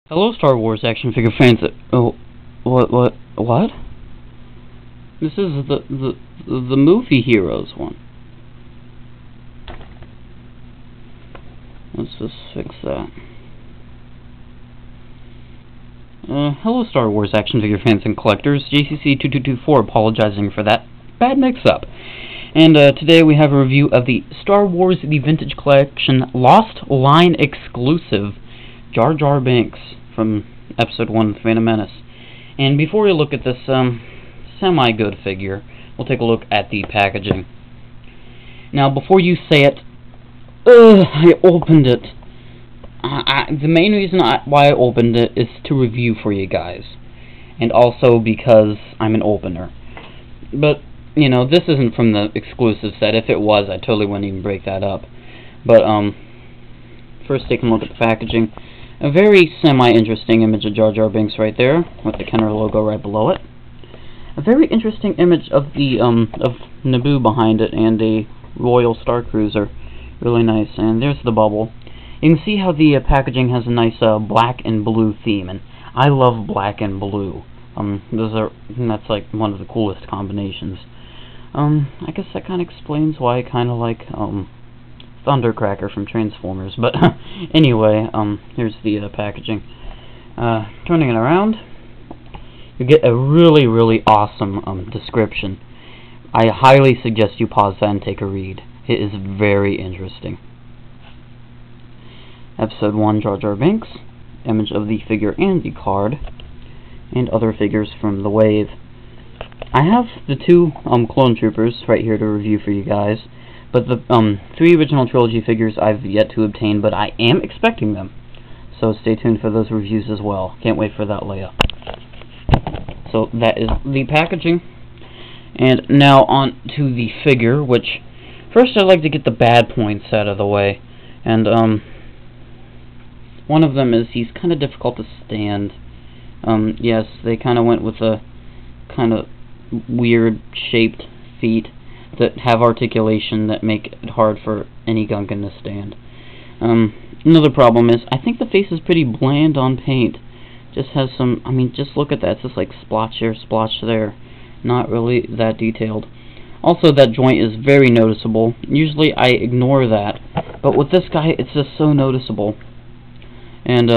Hello, Star Wars action figure fans. Oh, what? This is the movie heroes one. Let's just fix that. Hello, Star Wars action figure fans and collectors. JCC2224 apologizing for that bad mix-up. And today we have a review of the Star Wars The Vintage Collection Lost Line exclusive Jar Jar Binks from Episode 1 of The Phantom Menace. And before we look at this semi-good figure, we'll take a look at the packaging. Now, before you say it, I opened it. The main reason why I opened it is to review for you guys. And also because I'm an opener. But, you know, this isn't from the exclusive set. If it was, I totally wouldn't even break that up. But, first taking a look at the packaging. A very semi-interesting image of Jar Jar Binks right there, with the Kenner logo right below it. A very interesting image of the of Naboo behind it, and a Royal Star Cruiser. Really nice. And there's the bubble. You can see how the packaging has a nice black and blue theme, and I love black and blue. That's like one of the coolest combinations. I guess that kind of explains why I kind of like Thundercracker from Transformers, but anyway, here's the packaging. Turning it around, you get a really awesome description. I highly suggest you pause that and take a read. It is very interesting. Episode 1 Jar Jar Binks, image of the figure and the card, and other figures from the wave. I have the two clone troopers right here to review for you guys. But the 3 original trilogy figures I've yet to obtain, but I am expecting them. So stay tuned for those reviews as well. Can't wait for that layup. So that is the packaging. And now on to the figure, which first I'd like to get the bad points out of the way. And one of them is he's kind of difficult to stand. Yes, they kind of went with a kind of weird shaped feet that have articulation that make it hard for any Gungan to stand. Another problem is, I think the face is pretty bland on paint. Just has some, I mean, just look at that, it's just like splotch here, splotch there. Not really that detailed. Also, that joint is very noticeable. Usually I ignore that, but with this guy, it's just so noticeable. And,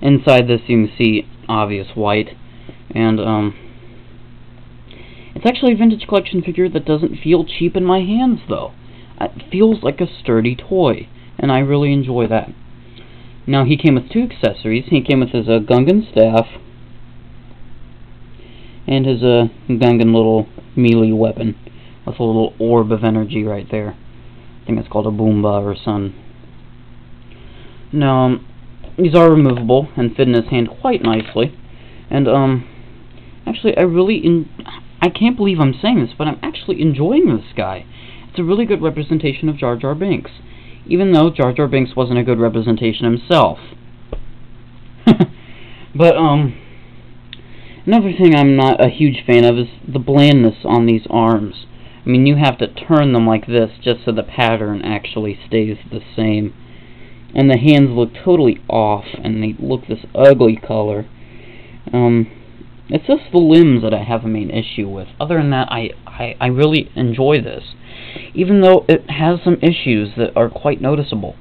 inside this you can see obvious white, and, it's actually a vintage collection figure that doesn't feel cheap in my hands, though. It feels like a sturdy toy, and I really enjoy that. Now, he came with 2 accessories. He came with his Gungan staff, and his Gungan little melee weapon, with a little orb of energy right there. I think it's called a Boomba or something. Now, these are removable and fit in his hand quite nicely. And, actually, I can't believe I'm saying this, but I'm actually enjoying this guy. It's a really good representation of Jar Jar Binks, even though Jar Jar Binks wasn't a good representation himself. But, another thing I'm not a huge fan of is the blandness on these arms. I mean, you have to turn them like this just so the pattern actually stays the same. And the hands look totally off, and they look this ugly color. It's just the limbs that I have a main issue with. Other than that, I really enjoy this, even though it has some issues that are quite noticeable.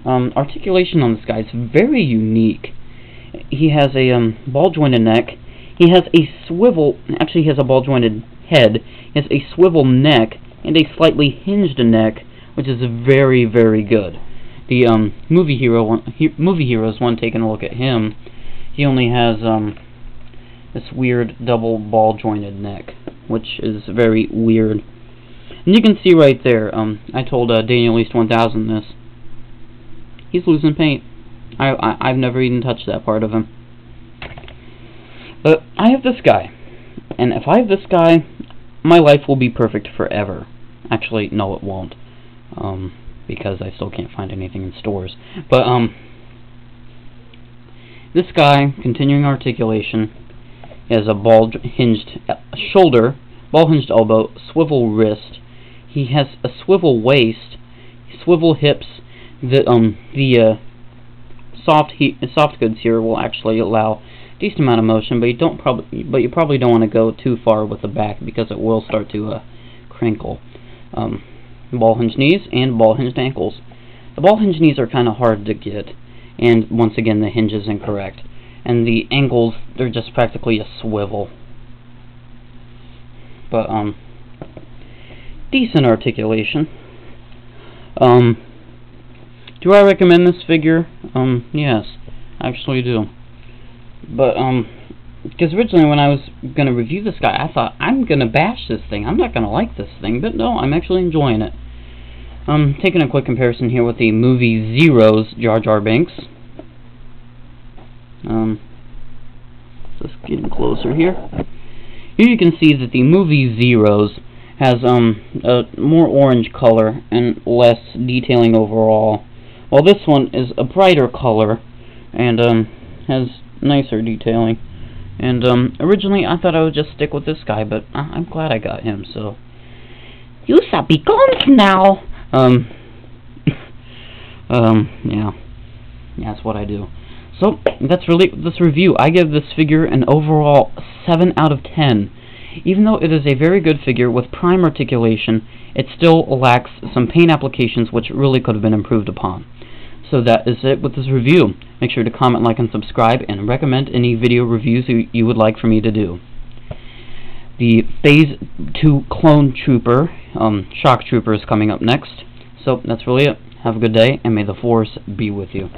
Articulation on this guy is very unique. He has a ball-jointed neck. He has a swivel. Actually, he has a ball-jointed head. He has a swivel neck and a slightly hinged neck, which is very good. The movie heroes one, taking a look at him, he only has this weird double ball jointed neck, which is very weird. And you can see right there, I told Daniel East 1000 this. He's losing paint. I've never even touched that part of him. But I have this guy, and if I have this guy, my life will be perfect forever. Actually, no, it won't, because I still can't find anything in stores. But this guy, continuing articulation. He has a ball-hinged shoulder, ball-hinged elbow, swivel wrist. He has a swivel waist, swivel hips. The soft goods here will actually allow a decent amount of motion, but you probably don't want to go too far with the back because it will start to crinkle. Ball hinged knees and ball hinged ankles. The ball hinged knees are kind of hard to get, and once again the hinge is incorrect. And the ankles, they're just practically a swivel. But decent articulation. Do I recommend this figure? Yes, I actually do. But because originally when I was gonna review this guy, I thought I'm gonna bash this thing. I'm not gonna like this thing, but no, I'm actually enjoying it. Taking a quick comparison here with the movie Zero's Jar Jar Binks. Just getting closer here. Here you can see that the movie Zero's has a more orange color and less detailing overall, while this one is a brighter color and has nicer detailing. And originally I thought I would just stick with this guy, but I'm glad I got him. So you shall be gone now. Yeah, that's what I do. So that's really this review. I give this figure an overall 7 out of 10. Even though it is a very good figure with prime articulation, it still lacks some paint applications which really could have been improved upon. So that is it with this review. Make sure to comment, like, and subscribe, and recommend any video reviews you would like for me to do. The Phase 2 Clone Trooper, Shock Trooper, is coming up next. So that's really it. Have a good day, and may the Force be with you.